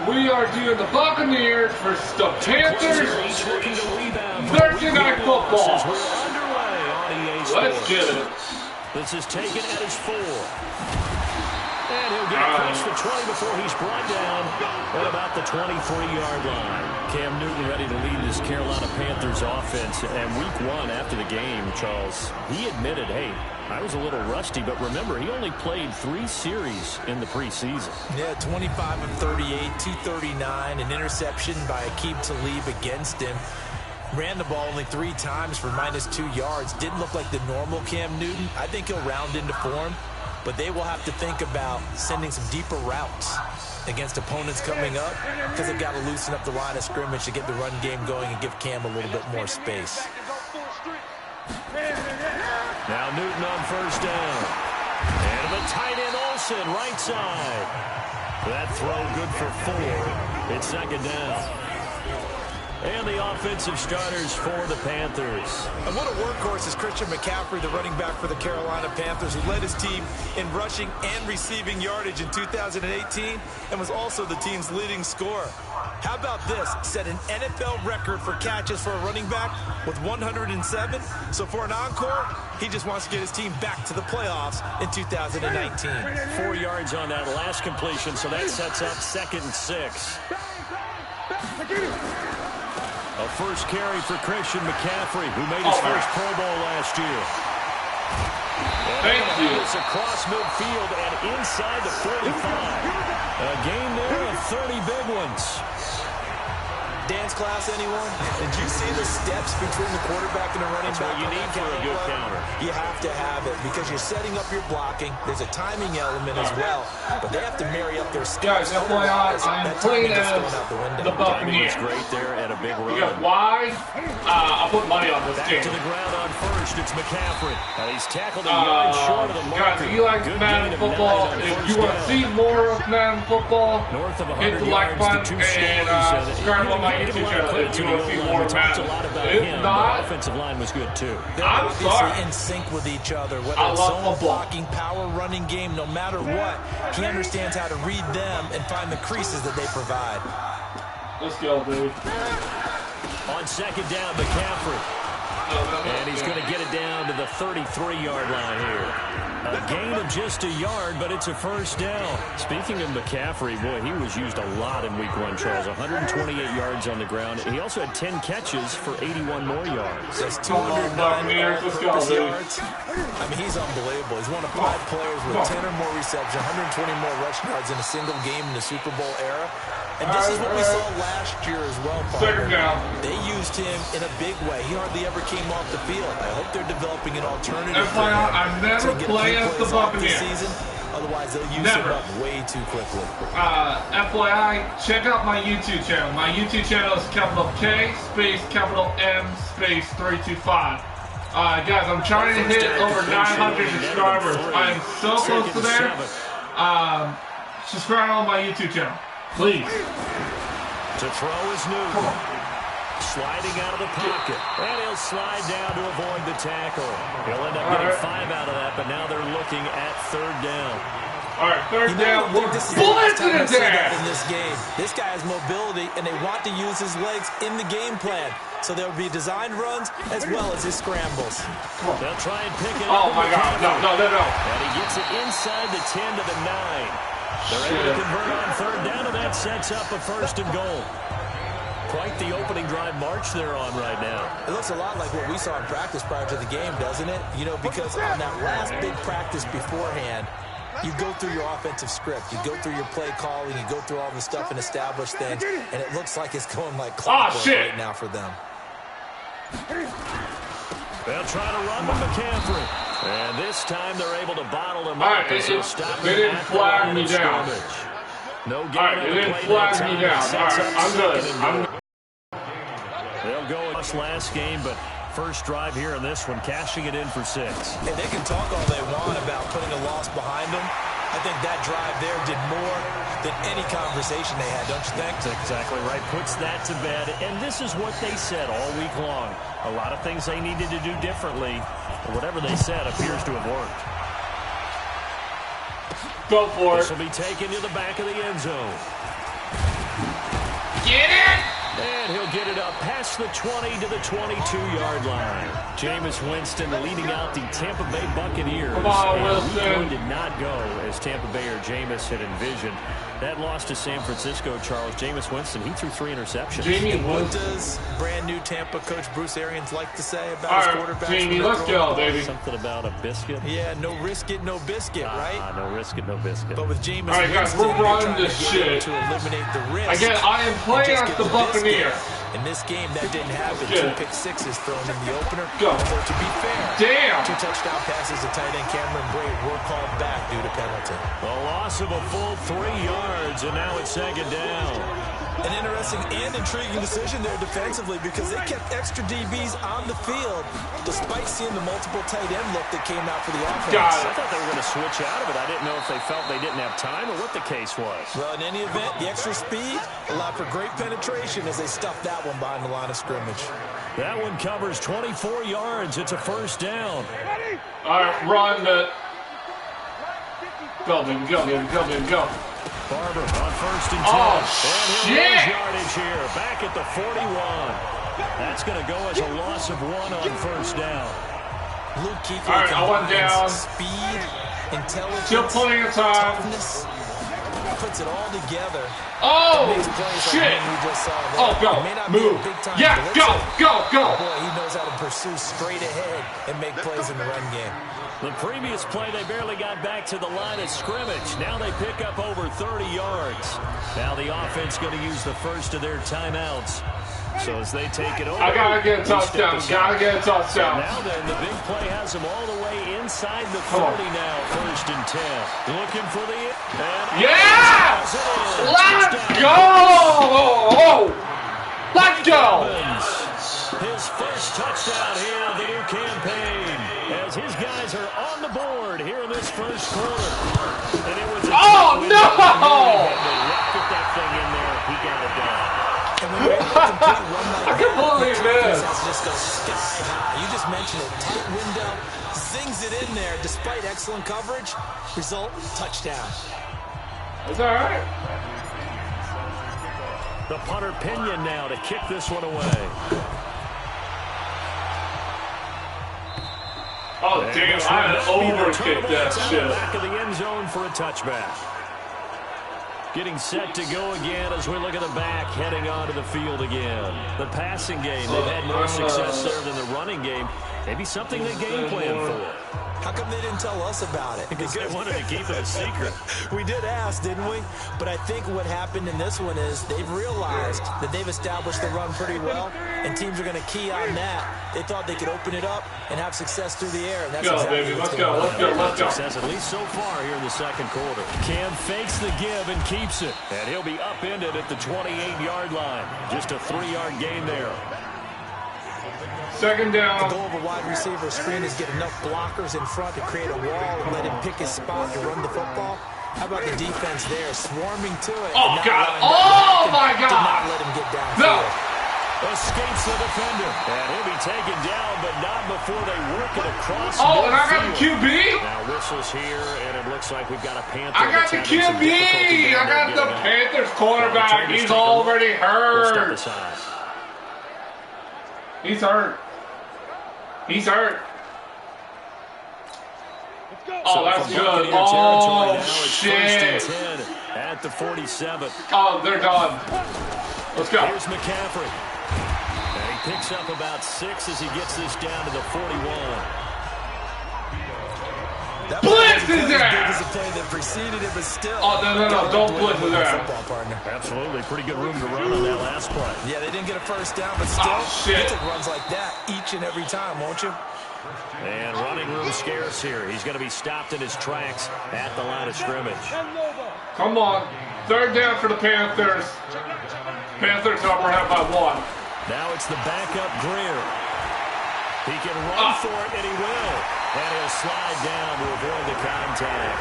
We are doing the Buccaneers versus the Panthers. Thursday Night Football. Let's get it. This is taken at his 4. And he'll get across the 20 before he's brought down at about the 23-yard line. Cam Newton ready to lead this Carolina Panthers offense. And week 1 after the game, Charles, he admitted, hey, I was a little rusty, but remember, he only played 3 series in the preseason. Yeah, 25 of 38, 239, an interception by Aqib Talib against him. Ran the ball only 3 times for -2 yards. Didn't look like the normal Cam Newton. I think he'll round into form, but they will have to think about sending some deeper routes against opponents coming up because they've got to loosen up the line of scrimmage to get the run game going and give Cam a little bit more space. Now Newton on first down. And the tight end Olsen, right side. That throw good for 4. It's second down. And the offensive starters for the Panthers. And what a workhorse is Christian McCaffrey, the running back for the Carolina Panthers, who led his team in rushing and receiving yardage in 2018 and was also the team's leading scorer. How about this? Set an NFL record for catches for a running back with 107. So for an encore, he just wants to get his team back to the playoffs in 2019. 4 yards on that last completion, so that sets up 2nd and 6. A first carry for Christian McCaffrey, who made his first Pro Bowl last year. Thank you. It's across midfield and inside the 45. A game there of 30 big ones. Dance class, anyone? Did you see the steps between the quarterback and the running back? That's what you need for a good counter. You have to have it because you're setting up your blocking. There's a timing element as well, but they have to marry up their skills. Guys, FYI, I'm playing as the Buccaneers. Great there at a big run. Because why? I'll put money on this Back game. to the ground on first. It's McCaffrey. And he's tackled a yard short of the marker. Guys, if you like Madden football, if you want to see more of Madden football, north of hit the like button and subscribe on my YouTube channel if you want to see more of Madden. If not, the offensive line was good too. They're obviously in sync with each other, whether it's zone blocking, power running game, no matter what. He understands how to read them and find the creases that they provide. Let's go, dude. On second down, McCaffrey. And he's going to get it down to the 33-yard line here. A gain of just a yard, but it's a first down. Speaking of McCaffrey, boy, he was used a lot in week 1, Charles. 128 yards on the ground. He also had 10 catches for 81 more yards. That's 209 all-purpose yards. I mean, he's unbelievable. He's one of 5 players with 10 or more receptions, 120 more rush yards in a single game in the Super Bowl era. And this is what we saw last year as well, partner. They used him in a big way. He hardly ever came off the field. I hope they're developing an alternative for him. I never play as the Buccaneers. Otherwise, they'll use him up way too quickly. FYI, check out my YouTube channel. My YouTube channel is capital K, space, capital M, space 325. Guys, I'm trying to hit over 900 subscribers. I am so close to there. Subscribe on my YouTube channel. Please. To throw is Newton. Sliding out of the pocket. And he'll slide down to avoid the tackle. He'll end up getting 5 out of that, but now they're looking at 3rd down. All right, 3rd down. We're blitzing it there. In this game, this guy has mobility, and they want to use his legs in the game plan. So there will be designed runs as well as his scrambles. They'll try and pick it up. Oh, my God. No. And he gets it inside the 10 to the 9. They're able to convert on 3rd down, and that sets up a 1st and goal. Quite the opening drive march they're on right now. It looks a lot like what we saw in practice prior to the game, doesn't it? You know, because on that last big practice beforehand, you go through your offensive script. You go through your play calling. You go through all the stuff and establish things. And it looks like it's going like clockwork right now for them. They'll try to run with McCaffrey. And this time they're able to bottle him up. They didn't flag me down. No game. They didn't flag me down. I'm good. They'll go with last game, but first drive here in this one, cashing it in for 6. And they can talk all they want about putting a loss behind them. I think that drive there did more than any conversation they had, don't you think? That's exactly right. Puts that to bed. And this is what they said all week long. A lot of things they needed to do differently. But whatever they said appears to have worked. Go for it. This will be taken to the back of the end zone. across the 20 to the 22-yard line. Jameis Winston leading out the Tampa Bay Buccaneers. Come on, and Wilson. did not go as Tampa Bay or Jameis had envisioned. That loss to San Francisco, Charles. Jameis Winston, he threw 3 interceptions. Jamie, what does brand new Tampa coach Bruce Arians like to say about all his right, quarterbacks? Jamie, let's go, baby. Something about a biscuit. Yeah, no risk it, no biscuit, right? No risk it, no biscuit. But with Jameis All right, guys, Winston, we're running they're this trying to get shit. him to eliminate the risk. Again, I am playing and as just the get Buccaneer. biscuit. In this game, that didn't happen. Shit. 2 pick sixes thrown in the opener. Go. Although, to be fair, Damn. 2 touchdown passes to tight end Cameron Brate were called back due to penalty. A loss of a full 3 yards, and now it's 2nd down. An interesting and intriguing decision there defensively because they kept extra DBs on the field despite seeing the multiple tight end look that came out for the offense. Got I it. thought they were going to switch out of it. I didn't know if they felt they didn't have time or what the case was. Well, in any event, the extra speed allowed for great penetration as they stuffed that one behind the line of scrimmage. That one covers 24 yards. It's a 1st down. All right, run the. Go, baby, go, baby, go, baby, go. Barber on 1st and 10. Oh, and shit. he'll lose yardage here. Back at the 41. That's going to go as a loss of 1 on 1st down. Luke Kuechly All right, I went down. Speed, intelligence, Still plenty of time. toughness. Puts it all together. Oh, Makes plays shit. like we just saw there. Oh, go, May not be a move. big-time Yeah, blitzer. go. Boy, he knows how to pursue straight ahead and make plays in the run game. The previous play, they barely got back to the line of scrimmage. Now they pick up over 30 yards. Now the offense going to use the first of their timeouts. So as they take it over, I gotta get a touchdown. Now then, the big play has them all the way inside the 30 now. 1st and 10. Looking for the... Yeah! Let's go! Let's go! His first touchdown here of the new campaign as his guys are on the board here in this 1st quarter. And it was Oh, no! Rocket that thing in there. He got it done. And when you're able to complete a run like I can't believe this. That's just goes sky high. You just mentioned it. Tight window. Zings it in there despite excellent coverage. Result, touchdown. It's all right. The punter Pinion now to kick this one away. Oh, damn, I overkicked that shit. Back of the end zone for a touchback. Getting set to go again as we look at the back, heading onto the field again. The passing game, they've had more success there than the running game. Maybe something they game plan for. How come they didn't tell us about it? Because they wanted to keep it a secret. We did ask, didn't we? But I think what happened in this one is they've realized that they've established the run pretty well, and teams are going to key on that. They thought they could open it up and have success through the air. And that's Go, exactly baby, what's let's going go, on. let's go. Success at least so far here in the 2nd quarter. Cam fakes the give and keeps it. And he'll be upended at the 28-yard line. Just a 3-yard gain there. 2nd down. The goal of a wide receiver screen is get enough blockers in front to create a wall and let him pick his spot to run the football. How about the defense there, swarming to it? Oh, and not God. allowing that Oh, my Did not God. let him get downfield. No. Escapes the defender. And he'll be taken down, but not before they work it across. Oh, and I got the midfield. QB. Now whistles here, and it looks like we've got a Panther. I got the that's having some QB. difficulty I down got there the getting out. Panthers quarterback. Now, He's take a look. already We'll step hurt. aside. He's hurt. He's hurt. Oh, that's from good. Buccaneer territory Oh, now, it's shit. 1st and 10 at the 47. Oh, they're done. Let's go. Here's McCaffrey. And he picks up about 6 as he gets this down to the 41. That Blitz wasn't his as big ass. as the play that preceded it, but still. Oh, no. Don't blitz his ass. Football partner. Absolutely. Pretty good room to run on that last play. Yeah, they didn't get a first down, but still, Oh, shit. you take runs like that each and every time, won't you? And running room scarce here. He's going to be stopped in his tracks at the line of scrimmage. Come on. 3rd down for the Panthers. Panthers up ahead by 1. Now it's the backup Greer. He can run for it, and he will. And he'll slide down to avoid the contact.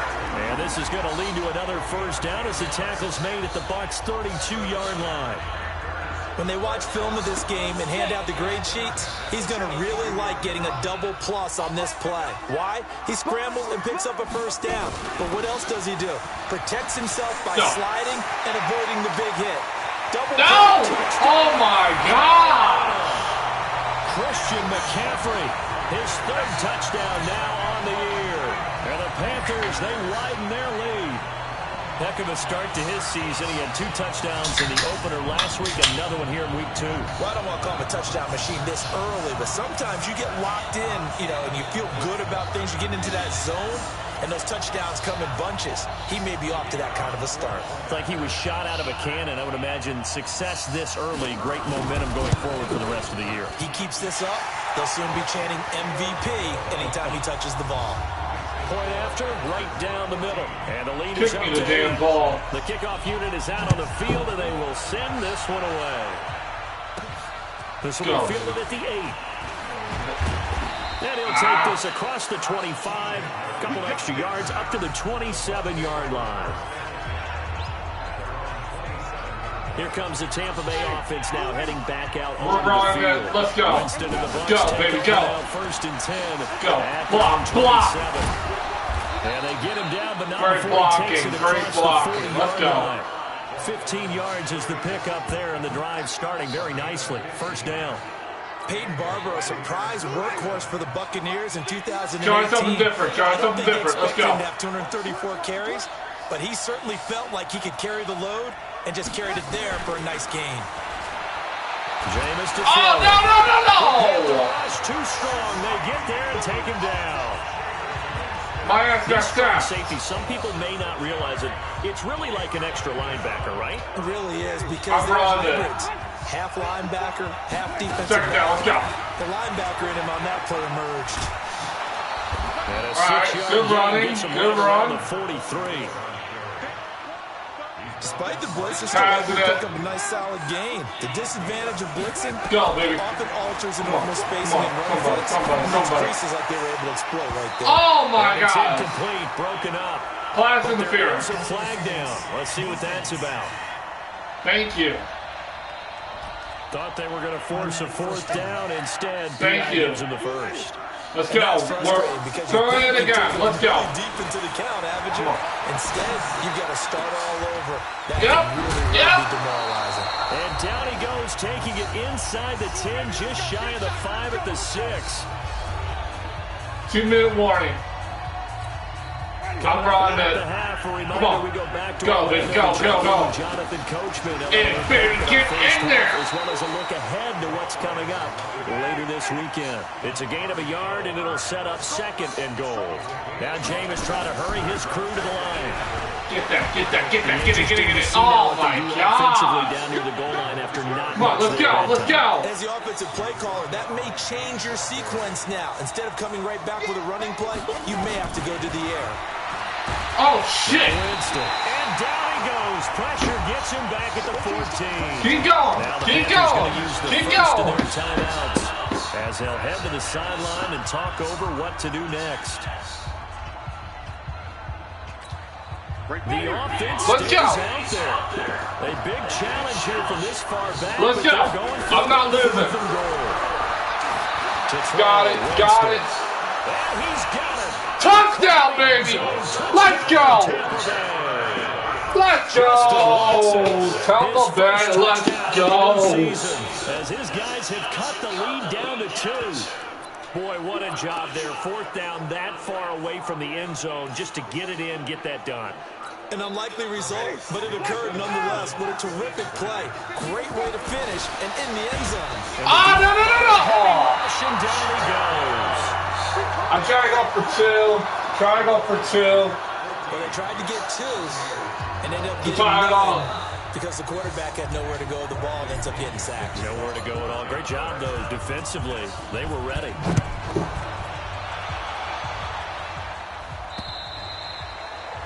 And this is going to lead to another first down as the tackle's made at the Bucs' 32-yard line. When they watch film of this game and hand out the grade sheets, he's going to really like getting a double plus on this play. Why? He scrambles and picks up a first down. But what else does he do? Protects himself by sliding and avoiding the big hit. Double No! touchdown. Oh, my God! McCaffrey, his third touchdown now on the year. And the Panthers, they widen their lead. Heck of a start to his season. He had 2 touchdowns in the opener last week, another one here in week 2. Well, I don't want to call him a touchdown machine this early, but sometimes you get locked in, and you feel good about things. You get into that zone, and those touchdowns come in bunches. He may be off to that kind of a start. It's like he was shot out of a cannon. I would imagine success this early, great momentum going forward for the rest of the year. He keeps this up, they'll soon be chanting MVP anytime he touches the ball. Point after, right down the middle. And the lead is Kick up me the damn ball. The kickoff unit is out on the field, and they will send this one away. This will be fielded at the 8. And he'll take this across the 25. A couple extra yards up to the 27-yard line. Here comes the Tampa Bay offense now heading back out on the field. Let's go. Winston and the Bucs Go, baby, go. First and 10. Go. Block, block. And they get him down, but not Great before he takes blocking, it great across the blocking. 40-yard Let's go. line. 15 yards is the pickup there, and the drive starting very nicely. First down. Peyton Barber, a surprise workhorse for the Buccaneers in 2018. Try something different. Try something different. Let's go. Him to have 234 carries, but he certainly felt like he could carry the load and just carried it there for a nice gain. Jameis to Oh, throw. no! Rush too strong. They get there and take him down. My ass got sacked. Safety. Some people may not realize it. It's really like an extra linebacker, right? It really is, because they're hybrids. Half linebacker, half defensive. Second down, let's go. The linebacker in him on that play emerged. And a All right, 6-yard good gain running, gets him good right around run. the 43. Despite the blitz, still able to pick up a nice solid gain. The disadvantage of blitzing Go, baby. often alters the normal spacing and run flicks. Creases like they were able to exploit right there. Oh, my And it's God. incomplete, broken up. Class But there interference. is a flag down. Let's see what that's about. Thank you. Thought they were going to force a 4th down. Instead, Thank you. in the first. Let's go. We're throwing it again. Let's go. Deep into the count, haven't you? Instead, you've got to start all over. That Yep. can really be demoralizing. And down he goes, taking it inside the 10, just shy of the 5 at the 6. 2-minute warning. I'm running At it. the half, a reminder, Come on. we go back to Go, our baby, lead go, with go, go. Jonathan Coachman. In, baby, get in there. As well as a look ahead to what's coming up later this weekend. It's a gain of a yard, and it'll set up 2nd and goal. Now Jameis trying to hurry his crew to the line. Get that. Get it. See Oh, now what my they do offensively God. down near the goal line after not Come on, much let's there go. that Let's time. go. As the offensive play caller, that may change your sequence now. Instead of coming right back with a running play, you may have to go to the air. Oh, shit. Winston. And down he goes. Pressure gets him back at the 14. Keep going. Now the Keep Panthers going. going to use the Keep first of going. their timeouts as they'll head to the sideline and talk over what to do next. The offense Let's stays go. out there. A big challenge here from this far back. Let's but go. they're going for I'm not losing. 4th and goal. To throw, Got it. Winston. And he's got it. Touchdown, baby. Let's go. Let's go. Tampa Bay, let's go. As his guys have cut the lead down to 2. Boy, what a job there. 4th down that far away from the end zone just to get it in, get that done. An unlikely result, but it occurred nonetheless. What a terrific play. Great way to finish and in the end zone. Ah, no. And down he goes. I'm trying to go for 2. Well, they tried to get 2 and ended up getting Fire it on. 9 because the quarterback had nowhere to go. The ball ends up getting sacked. Nowhere to go at all. Great job, though, defensively. They were ready.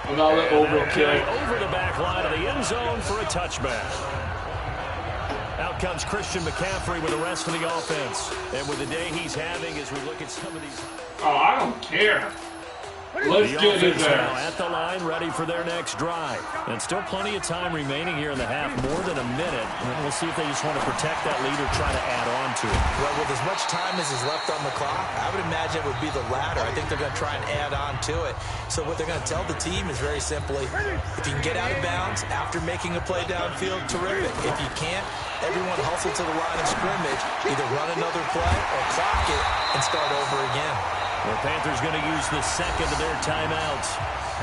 Another overkill. Over the back line of the end zone for a touchback. Out comes Christian McCaffrey with the rest of the offense. And with the day he's having as we look at some of these... Oh, I don't care. Let's The get in offense there. now at the line, ready for their next drive. And still plenty of time remaining here in the half, more than a minute. And we'll see if they just want to protect that lead or try to add on to it. Well, with as much time as is left on the clock, I would imagine it would be the latter. I think they're going to try and add on to it. So what they're going to tell the team is very simply, if you can get out of bounds after making a play downfield, terrific. If you can't, Everyone hustle to the line of scrimmage, either run another play or clock it and start over again. The Panthers going to use the second of their timeouts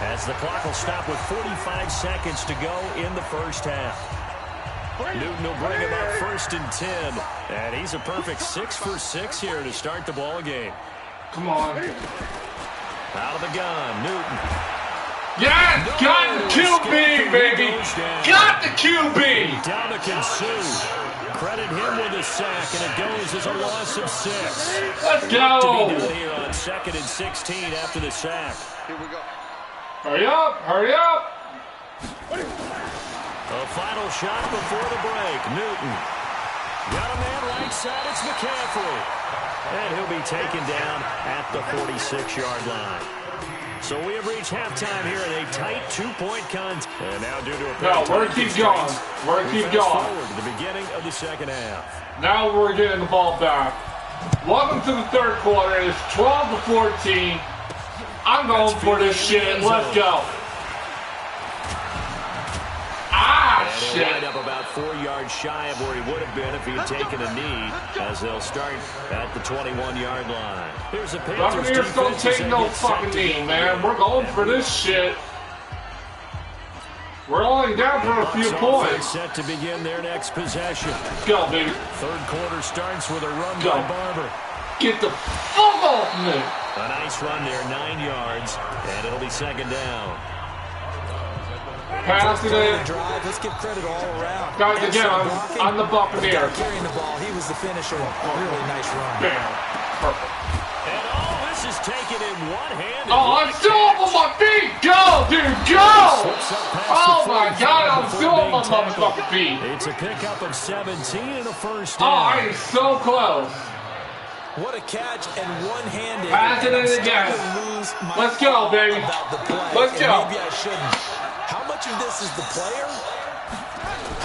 as the clock will stop with 45 seconds to go in the first half. Newton will bring him up 1st and 10, and he's a perfect 6 for 6 here to start the ball game. Come on. Out of the gun, Newton. Yes! Got the QB, baby! Got the QB! Down to Kinsu. Credit him with a sack, and it goes as a loss of 6. Let's go! To be done here on 2nd and 16 after the sack. Here we go. Hurry up! Hurry up! A final shot before the break. Newton. Got a man right side. It's McCaffrey. And he'll be taken down at the 46-yard line. So we have reached halftime here in a tight 2-point contest. And now due to a No, we're keep going. We're keep going. Forward to the beginning of the second half. Now we're getting the ball back. Welcome to the third quarter. It's 12-14. I'm going for this shit. Let's go. Ah, and shit. he'll wind up about 4 yards shy of where he would have been if he had taken a knee, as they'll start at the 21-yard line. Here's a Panthers Buccaneers don't take no fucking knee, man. We're going for this shit. We're only down for a few points. Set to begin their next possession. Let's go, baby. Third quarter starts with a run Go. by Barber. Get the fuck off me. A nice run there, 9 yards, and it'll be second down. Pass it in. Drive. Let's give credit all around. Guys, again, I'm the Buccaneer. Carrying the ball, he was the finisher. Really nice run. Bam. Perfect. And this is taken in one-handed. Oh, I'm still up on my feet. Go, dude, go. Oh, my God, I'm still on my motherfucking feet. It's a pickup of 17 and a first Oh, down. I am so close. What a catch and one-handed. Pass it in again. Let's go, baby. Let's go. Maybe I shouldn't. How much of this is the player?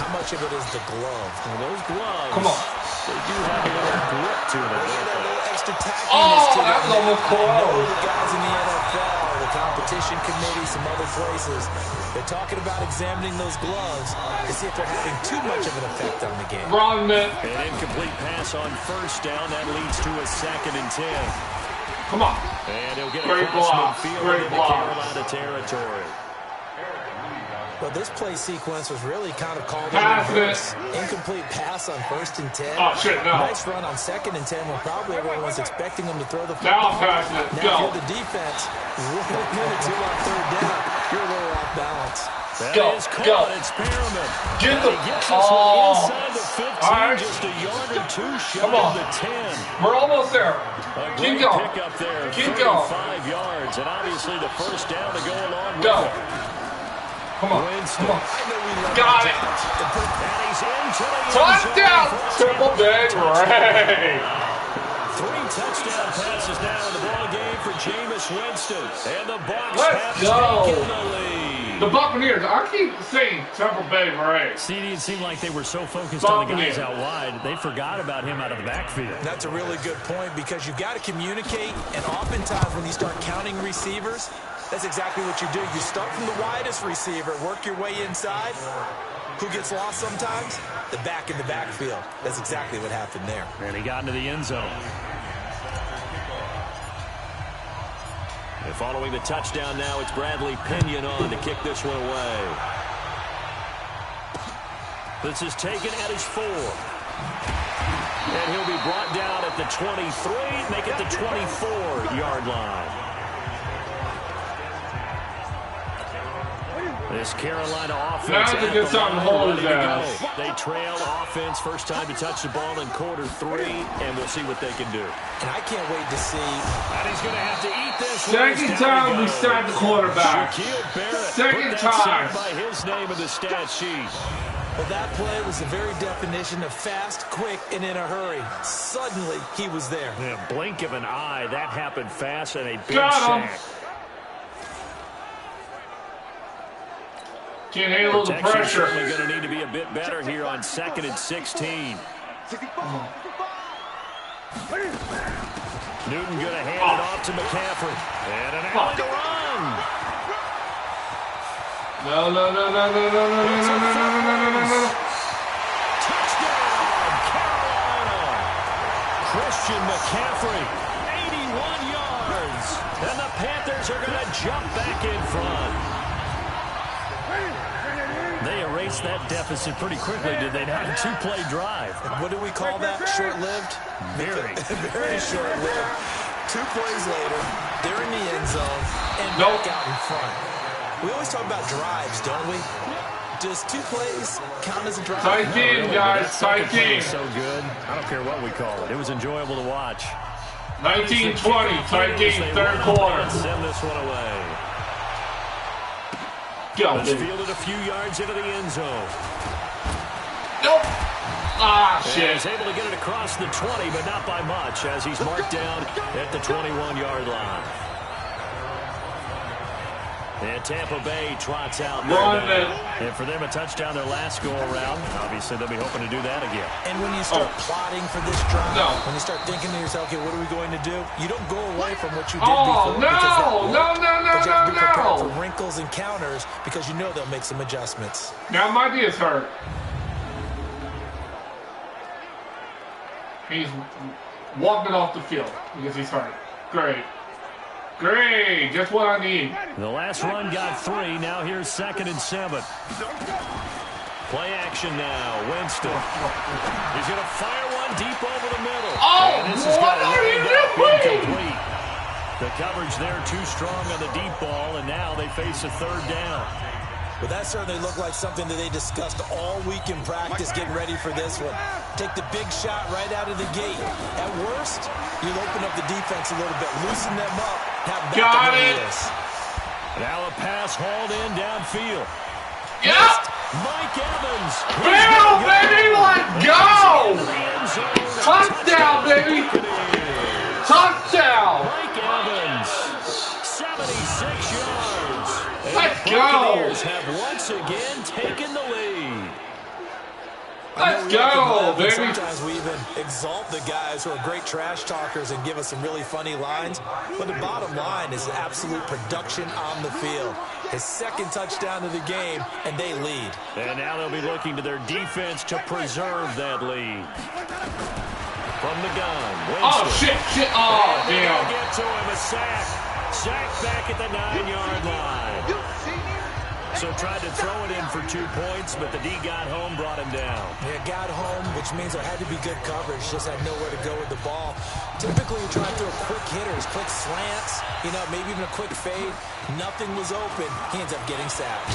How much of it is the glove? Well, those gloves. Come on. They do have a little grip to them. They got a little extra tackiness Oh, to that was almost I know close. the guys in the NFL, the competition committee, some other places, they're talking about examining those gloves to see if they're having too much of an effect on the game. Wrong man. An incomplete pass on first down. That leads to a 2nd and 10. Come on. And he'll get Great across block. midfield Great into block. Carolina territory. Well, this play sequence was really kind of called Pass in reverse. Incomplete pass on 1st and 10. Oh, shit, no. Nice run on 2nd and 10 when probably everyone was expecting him to throw the Now football. pass it. Now Go. if you're the defense, 1 minute, 2 on 3rd down, you're a little off balance. That Go, is caught. go. It's Perriman. Get And the... he gets this one Oh. inside the 15, All right. just a yard or 2 short Come on. of the 10. We're almost there. A Keep great going. pickup there. Keep 35 going. yards, and obviously the first down to go along with Go. it. Come on. Winston. Come on. I know we love Got the it. job. And he's into the end Touchdown. zone. Triple big Ray. 3 touchdown passes now in the ball game for Jameis Winston. And the Bucs Let's have go. taken the lead. The Buccaneers. I keep saying Triple Bay Ray. CD, it seemed like they were so focused on the guys Buccaneers. out wide, they forgot about him out of the backfield. That's a really good point because you've got to communicate, and oftentimes when you start counting receivers, that's exactly what you do. You start from the widest receiver, work your way inside. Who gets lost sometimes? The back in the backfield. That's exactly what happened there. And he got into the end zone. And following the touchdown now, it's Bradley Pinion on to kick this one away. This is taken at his 4. And he'll be brought down at the 23, make it the 24-yard line. This Carolina offense Now's a at good the time to line, hold ready his to ass. go. They trail offense, first time to touch the ball in quarter 3, and we'll see what they can do. And I can't wait to see. And he's going to have to eat this. Second time we start the quarterback. Shaquille Barrett Second put that time. sack by his name in the stat sheet. Well, that play was the very definition of fast, quick, and in a hurry. Suddenly, he was there. In a blink of an eye, that happened fast and a big Got him. sack. Can't handle the Protection's pressure. certainly going to need to be a bit better here on 2nd and 16. Newton going to hand it off to McCaffrey. And an alley to run. No, no, no, no, no, no, no, no, no, no, no, no, no, no, no. Touchdown. Christian McCaffrey, 81 yards. And the Panthers are going to jump back in front. They erased that deficit pretty quickly, did they not? A two-play drive. What do we call that? Short-lived? Very. Very short-lived. 2 plays later, they're in the end zone and back out in front. We always talk about drives, don't we? Does 2 plays count as a drive? Tight game, guys. Tight game. So good. I don't care what we call it. It was enjoyable to watch. 19-20. Tight game, third quarter. Send this one away. Go, It's baby. fielded a few yards into the end zone. Nope. Ah, And shit. he's able to get it across the 20, but not by much, as he's marked down at the 21-yard line. And Tampa Bay trots out. Run it. And for them, a touchdown their last go-around. Obviously, they'll be hoping to do that again. And when you start plotting for this drive, No. when you start thinking to yourself, okay, what are we going to do? You don't go away from what you did Oh, before. because that no. worked. No, no, no, But you have to be no, prepared no. for wrinkles and counters because you know they'll make some adjustments. Now my D is hurt. He's walking off the field because he's hurt. Great. Great. Just what I need. The last run got 3. Now here's 2nd and 7. Play action now. Winston. He's going to fire one deep over the middle. Oh, And this is what gonna are you wind up doing? incomplete. The coverage there too strong on the deep ball, and now they face a 3rd down. But that certainly looked like something that they discussed all week in practice getting ready for this one. Take the big shot right out of the gate. At worst, you'll open up the defense a little bit, loosen them up, have back Got to it. this. Now a pass hauled in downfield. Yep. Mike Evans. Bill, baby, let's go. Into the end zone. Touchdown, baby. Buccaneers. Touchdown. Mike Evans, 76 yards. And Let's the go. Buccaneers have once again taken the lead. Let's I know we like to go, laugh, and baby. sometimes we even exalt the guys who are great trash talkers and give us some really funny lines. But the bottom line is absolute production on the field. His 2nd touchdown of the game, and they lead. And now they'll be looking to their defense to preserve that lead. From the gun, Oh, Winston. shit. Oh, And they're gonna damn. get to him, a sack. Sack back at the 9-yard line. So tried to throw it in for 2 points, but the D got home, brought him down. Yeah, got home, which means there had to be good coverage. Just had nowhere to go with the ball. Typically, you try to throw quick hitters, quick slants, maybe even a quick fade. Nothing was open. He ends up getting sacked.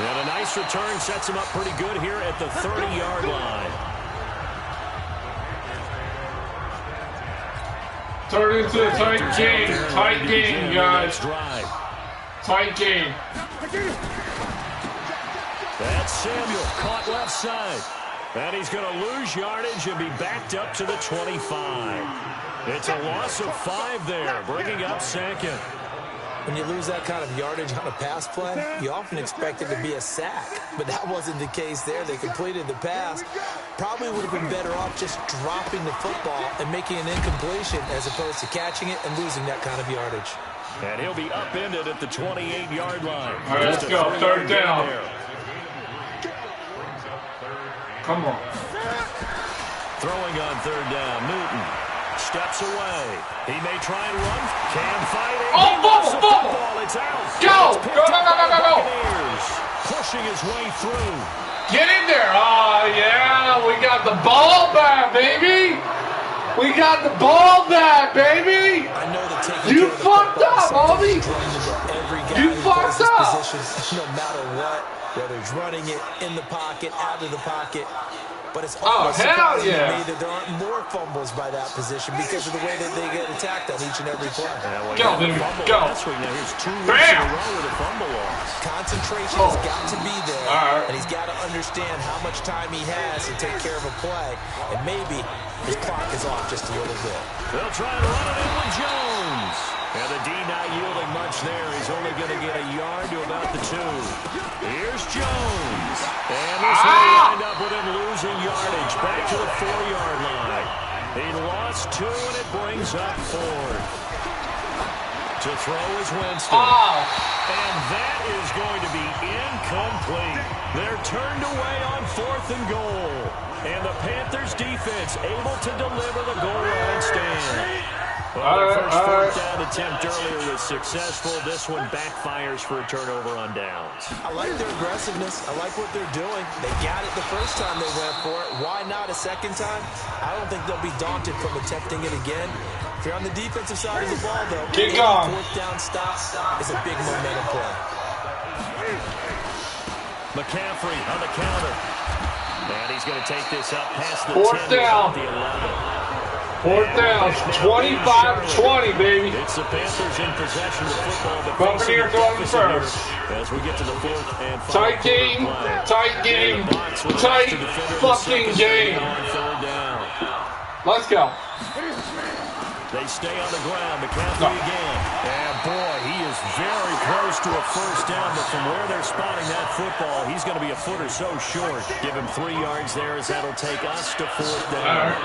And a nice return sets him up pretty good here at the 30-yard line. Turn into a tight game. Tight game, guys. Drive. Tight game. That's Samuel, caught left side. And he's going to lose yardage and be backed up to the 25. It's a loss of 5 there, bringing up 2nd. When you lose that kind of yardage on a pass play, you often expect it to be a sack. But that wasn't the case there. They completed the pass. Probably would have been better off just dropping the football and making an incompletion as opposed to catching it and losing that kind of yardage. And he'll be upended at the 28-yard line. All right, let's go. 3rd down. Come on. Throwing on 3rd down, Newton steps away. He may try and run. Cam fighting. Oh, He lost the bubble. football. It's out. Go. It's picked Go, go, up go, by go, go, go. Buccaneers. Pushing his way through. Get in there. Oh, yeah. We got the ball back, baby. We got the ball back, baby. I know that taking You care of the fucked football up, is something homie. that's draining to every guy You who plays fucked this up. position, no matter what, whether he's running it in the pocket, out of the pocket. But it's Oh, almost hell surprising yeah. to me that there aren't more fumbles by that position because of the way that they get attacked on each and every play. Go, baby. Go. Last week, now here's 2 weeks in Bam. a row with a fumble loss. Concentration has got to be there, All right. and he's got to understand how much time he has to take care of a play, and maybe his clock is off just a little bit. They'll try and run it in with Jones. And the D not yielding much there. He's only going to get a yard to about the 2. Here's Jones. And this will wind up with him losing yardage back to the 4-yard line. He lost 2, and it brings up 4. To throw is Winston. Oh. And that is going to be incomplete. They're turned away on 4th and goal. And the Panthers defense able to deliver the goal line stand. Well, their first 4th down attempt earlier was successful. This one backfires for a turnover on downs. I like their aggressiveness. I like what they're doing. They got it the first time they went for it. Why not a second time? I don't think they'll be daunted from attempting it again. If you're on the defensive side of the ball, though, keep going. 4th down stop is a big momentum play. McCaffrey on the counter. And he's going to take this up past the 4th 10, down. the 11. 4th down, 25-20, baby. It's the Panthers in possession of the football. But Buccaneer throwing first. As we get to the 4th and final. Tight game, tight game, tight fucking game. Let's go. They stay on the ground. McCaffrey again. And boy, he is very close to a first down, but from where they're spotting that football, he's going to be a foot or so short. Give him 3 yards there as that'll take us to 4th down.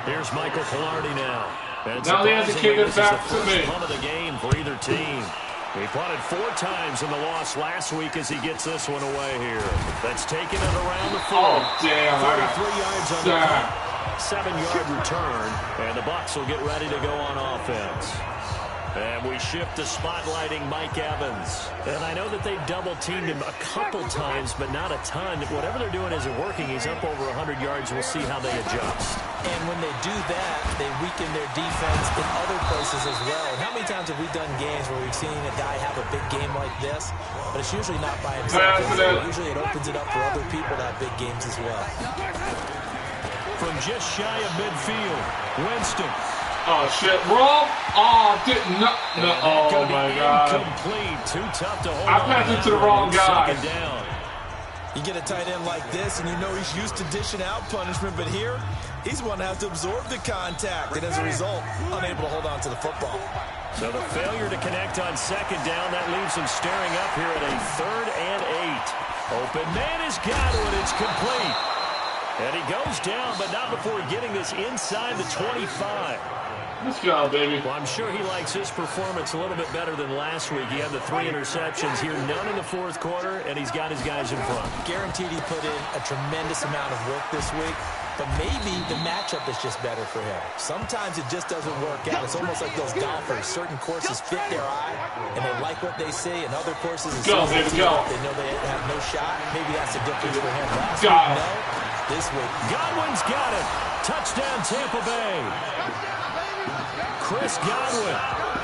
Here's Michael Pilardi now. And now he has to kick it back to me. Punt of the game for either team. He punted 4 times in the loss last week as he gets this one away here. That's taking it around the 4. Oh, damn. 33 yards on the punt. 7-yard return, and the Bucs will get ready to go on offense. And we shift to spotlighting Mike Evans. And I know that they double-teamed him a couple times, but not a ton. Whatever they're doing isn't working. He's up over 100 yards. We'll see how they adjust. And when they do that, they weaken their defense in other places as well. And how many times have we done games where we've seen a guy have a big game like this, but it's usually not by himself. Usually it opens it up for other people to have big games as well. From just shy of midfield, Winston. Oh, shit. Wrong. Oh, didn't. No. Oh, my God. Incomplete. Too tough to hold I passed it to the wrong guy. Down. You get a tight end like this, and you know he's used to dishing out punishment, but here, he's one that has to absorb the contact, and as a result, unable to hold on to the football. So the failure to connect on 2nd down, that leaves him staring up here at a 3rd and 8. Open man is Godwin. It's complete. And he goes down, but not before getting this inside the 25. Let's go, baby. Well, I'm sure he likes his performance a little bit better than last week. He had the 3 interceptions here, none in the 4th quarter, and he's got his guys in front. Guaranteed he put in a tremendous amount of work this week, but maybe the matchup is just better for him. Sometimes it just doesn't work out. It's almost like those golfers. Certain courses fit their eye, and they like what they see, and other courses, go, baby, go. They know they have no shot. Maybe that's the difference for him. Last week, no. This week. Godwin's got it. Touchdown, Tampa Bay. Chris Godwin,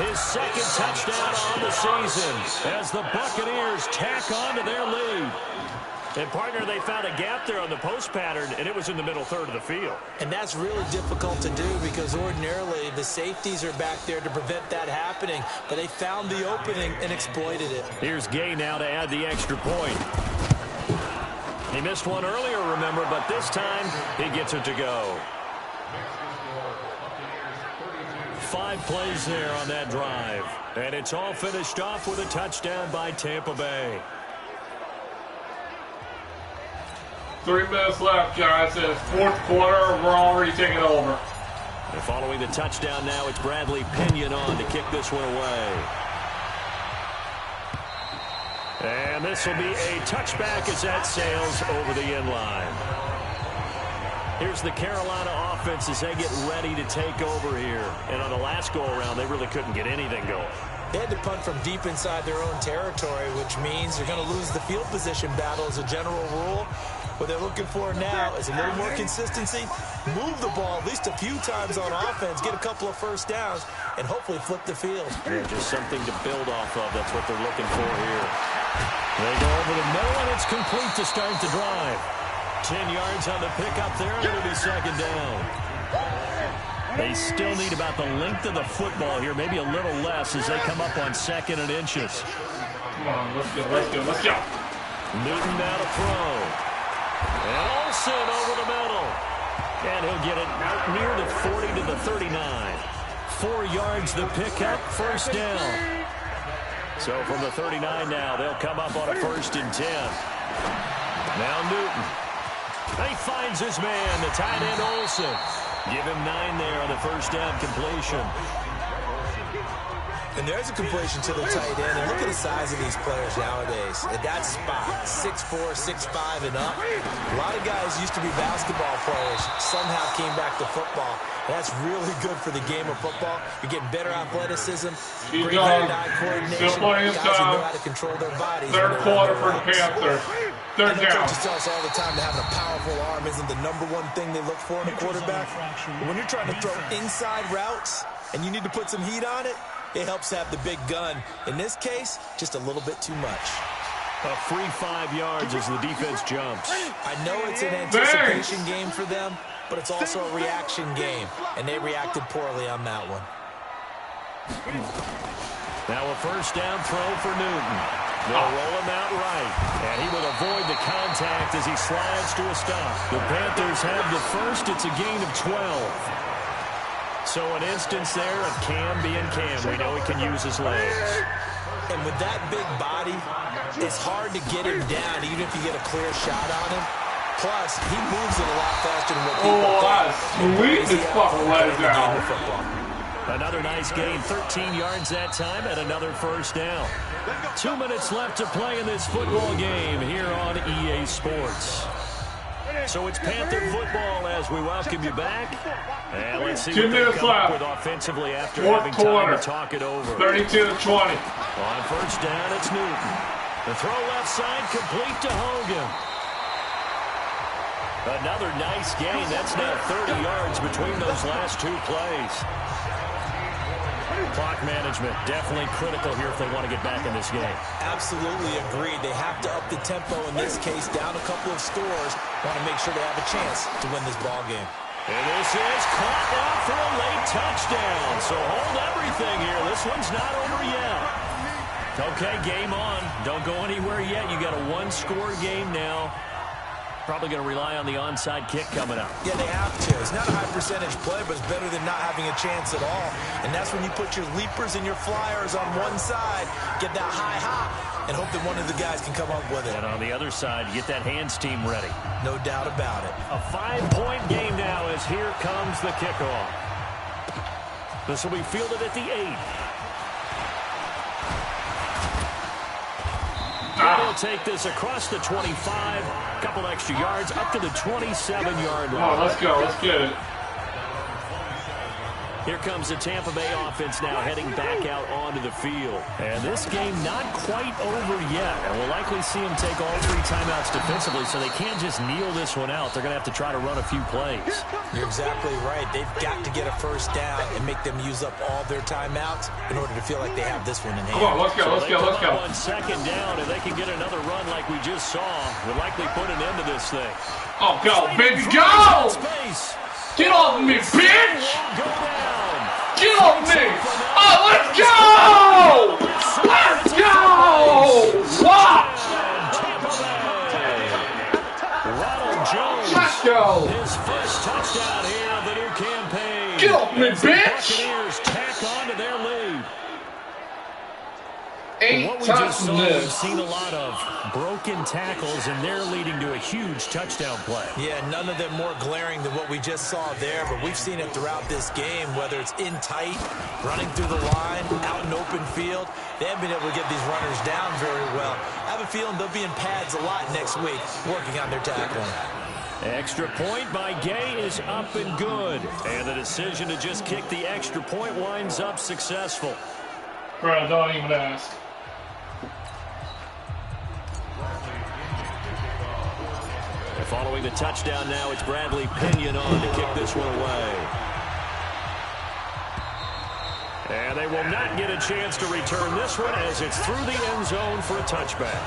his 2nd touchdown on the season as the Buccaneers tack on to their lead. And, partner, they found a gap there on the post pattern, and it was in the middle 3rd of the field. And that's really difficult to do because ordinarily the safeties are back there to prevent that happening. But they found the opening and exploited it. Here's Gay now to add the extra point. He missed one earlier, remember, but this time he gets it to go. 5 plays there on that drive. And it's all finished off with a touchdown by Tampa Bay. 3 minutes left, guys. It's 4th quarter. We're already taking over. And following the touchdown now, it's Bradley Pinion on to kick this one away. And this will be a touchback as that sails over the end line. Here's the Carolina offense as they get ready to take over here. And on the last go-around, they really couldn't get anything going. They had to punt from deep inside their own territory, which means they're going to lose the field position battle as a general rule. What they're looking for now is a little more consistency, move the ball at least a few times on offense, get a couple of first downs, and hopefully flip the field. Yeah, just something to build off of. That's what they're looking for here. They go over the middle, and it's complete to start the drive. 10 yards on the pickup there, and it'll be 2nd down. They still need about the length of the football here, maybe a little less as they come up on 2nd and inches. Come on, let's go, let's go, let's go. Newton now to throw. And Olsen over the middle. And he'll get it near the 40 to the 39. 4 yards the pickup, first down. So from the 39 now, they'll come up on a 1st and 10. Now Newton. He finds his man, the tight end Olsen. Give him 9 there on the first down completion. And there's a completion to the tight end. And look at the size of these players nowadays. At that spot, 6'4", 6'5", and up. A lot of guys used to be basketball players, somehow came back to football. That's really good for the game of football. You're getting better athleticism, great hand-eye coordination, guys who know how to control their bodies. Third quarter for the Panthers. Third down. Coaches tell us all the time that having a powerful arm isn't the #1 thing they look for in a quarterback. But when you're trying to throw inside routes and you need to put some heat on it, it helps have the big gun. In this case, just a little bit too much. A free 5 yards as the defense jumps. I know it's an anticipation game for them, but it's also a reaction game, and they reacted poorly on that one. Now a first down throw for Newton. They'll roll him out right, and he will avoid the contact as he slides to a stop. The Panthers have the first. It's a gain of 12. So an instance there of Cam being Cam. We know he can use his legs. And with that big body, it's hard to get him down, even if you get a clear shot on him. Plus, he moves it a lot faster than what people think. Sweet this fucking let it down. Another nice gain, 13 yards that time, and another first down. 2 minutes left to play in this football game here on EA Sports. So it's Panther football as we welcome you back. And let's see what they come up with offensively after having time to talk it over. 32-20. On first down, it's Newton. The throw left side complete to Hogan. Another nice gain. That's now 30 yards between those last 2 plays. Clock management definitely critical here if they want to get back in this game. Absolutely agreed. They have to up the tempo in this case, down a couple of scores. Want to make sure they have a chance to win this ball game. And this is caught now for a late touchdown. So hold everything here. This one's not over yet. Okay, game on. Don't go anywhere yet. You got a 1-score game now. Probably going to rely on the onside kick coming up. Yeah, they have to. It's not a high percentage play, but it's better than not having a chance at all. And that's when you put your leapers and your flyers on one side, get that high hop, and hope that one of the guys can come up with it. And on the other side, you get that hands team ready. No doubt about it. A 5-point game now as here comes the kickoff. This will be fielded at the 8. They'll take this across the 25, a couple extra yards, up to the 27-yard line. Oh, let's go. Let's get it. Here comes the Tampa Bay offense now heading back out onto the field. And this game not quite over yet. And we'll likely see them take all 3 timeouts defensively, so they can't just kneel this one out. They're going to have to try to run a few plays. You're exactly right. They've got to get a first down and make them use up all their timeouts in order to feel like they have this one in hand. Come on, let's go, let's go, let's go. On second down, if they can get another run like we just saw, would likely put an end to this thing. Oh, go, baby, go! Get off me, bitch! Go down. Get off me! Oh, let's go! Let's go! What? Ronald Jones. Let's go! His first touchdown here of the new campaign. Get off me, bitch! Buccaneers tack on to their lead. 8 What we just saw, we've touchdowns. seen a lot of broken tackles, and they're leading to a huge touchdown play. Yeah, none of them more glaring than what we just saw there, but we've seen it throughout this game, whether it's in tight, running through the line, out in open field. They haven't been able to get these runners down very well. I have a feeling they'll be in pads a lot next week, working on their tackling. Extra point by Gay is up and good. And the decision to just kick the extra point winds up successful. Bro, don't even ask. Following the touchdown now, it's Bradley Pinion on to kick this one away. And they will not get a chance to return this one as it's through the end zone for a touchback.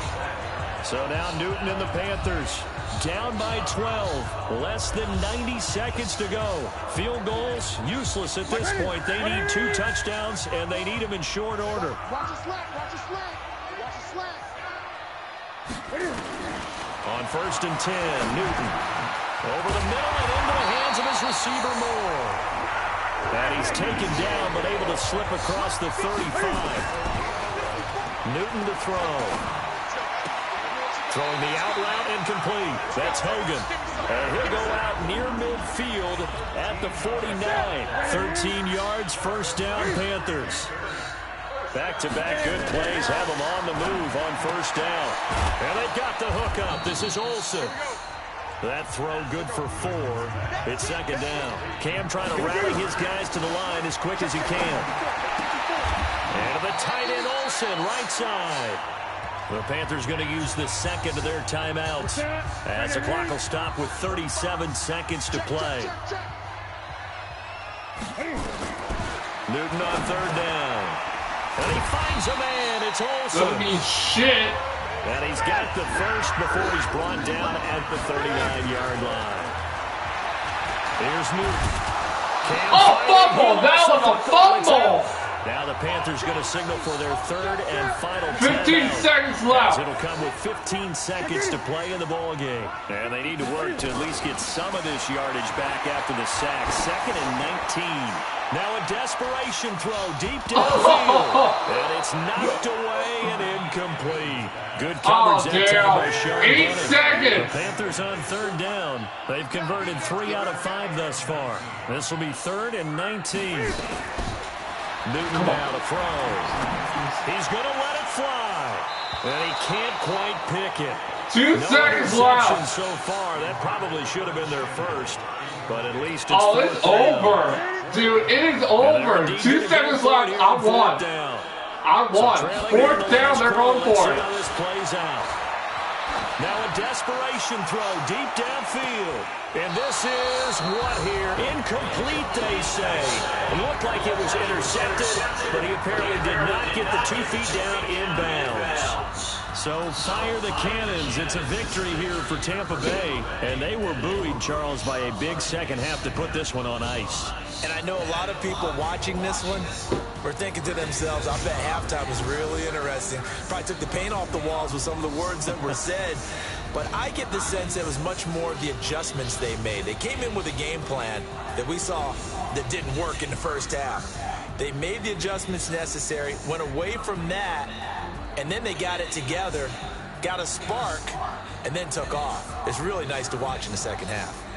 So now Newton and the Panthers down by 12. Less than 90 seconds to go. Field goals useless at this point. They need 2 touchdowns, and they need them in short order. Watch the slant, watch the slant, watch the slant. On first and 10, Newton. Over the middle and into the hands of his receiver Moore. And he's taken down but able to slip across the 35. Newton to throw. Throwing the out route incomplete. That's Hogan. And he'll go out near midfield at the 49. 13 yards, first down Panthers. Back-to-back good plays have them on the move on first down. And they got the hook up. This is Olsen. That throw good for 4. It's second down. Cam trying to rally his guys to the line as quick as he can. And the tight end Olsen, right side. The Panthers going to use the second of their timeouts as the clock will stop with 37 seconds to play. Newton on third down. And he finds a man. It's Olsen. Doesn't mean shit. And he's got the first before he's brought down at the 39-yard line. Here's Newton. Oh, fumble! That was a fumble! Now the Panthers going to signal for their third and final 15 timeout. seconds left. It'll come with 15 seconds to play in the ball game. And they need to work to at least get some of this yardage back after the sack. Second and 19. Now a desperation throw deep downfield. And it's knocked away and incomplete. Good coverage that time by Sean 8 seconds. The Panthers on third down. They've converted 3 out of 5 thus far. This will be third and 19. Newton now to throw. He's going to let it fly. And he can't quite pick it. 2 seconds left. So far, that probably should have been their first. But at least it's it's over. Dude, it is over. 2 seconds left. I won. I won. Fourth down, they're going for it. How this plays out. Now a desperation throw deep downfield. And this is what here? Incomplete, they say. It looked like it was intercepted, but he apparently did not get the 2 feet down inbounds. So fire the cannons. It's a victory here for Tampa Bay. And they were buoyed, Charles, by a big second half to put this one on ice. And I know a lot of people watching this one were thinking to themselves, I bet halftime was really interesting. Probably took the paint off the walls with some of the words that were said. But I get the sense it was much more of the adjustments they made. They came in with a game plan that we saw that didn't work in the first half. They made the adjustments necessary, went away from that, and then they got it together, got a spark, and then took off. It's really nice to watch in the second half.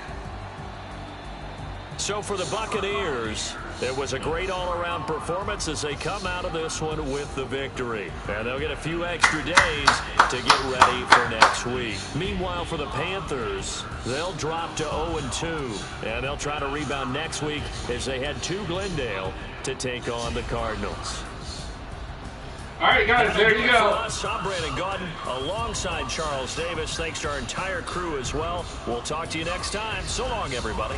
So for the Buccaneers, it was a great all-around performance as they come out of this one with the victory. And they'll get a few extra days to get ready for next week. Meanwhile, for the Panthers, they'll drop to 0-2. And they'll try to rebound next week as they head to Glendale to take on the Cardinals. All right, guys, there you go. I'm Brandon Gaudin alongside Charles Davis. Thanks to our entire crew as well. We'll talk to you next time. So long, everybody.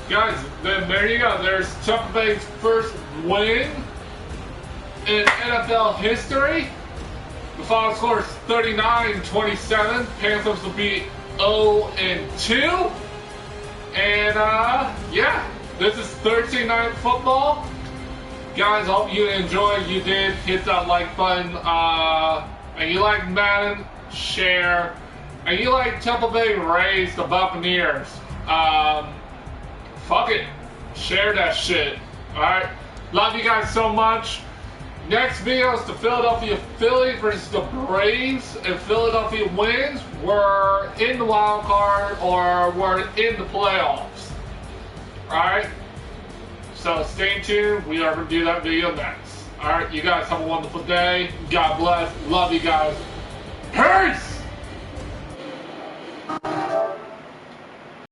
Guys, then there you go. There's Tampa Bay's first win in NFL history. The final score is 39-27. Panthers will be 0-2. And, yeah, this is Thursday Night Football. Guys, hope you enjoyed. You did. Hit that like button. And you like Madden, share. And you like Tampa Bay Rays, the Buccaneers. Fuck it. Share that shit. Alright? Love you guys so much. Next video is the Philadelphia Phillies versus the Braves. If Philadelphia wins, we're in the wild card or we're in the playoffs. Alright? So stay tuned. We are going to do that video next. Alright? You guys have a wonderful day. God bless. Love you guys. Peace!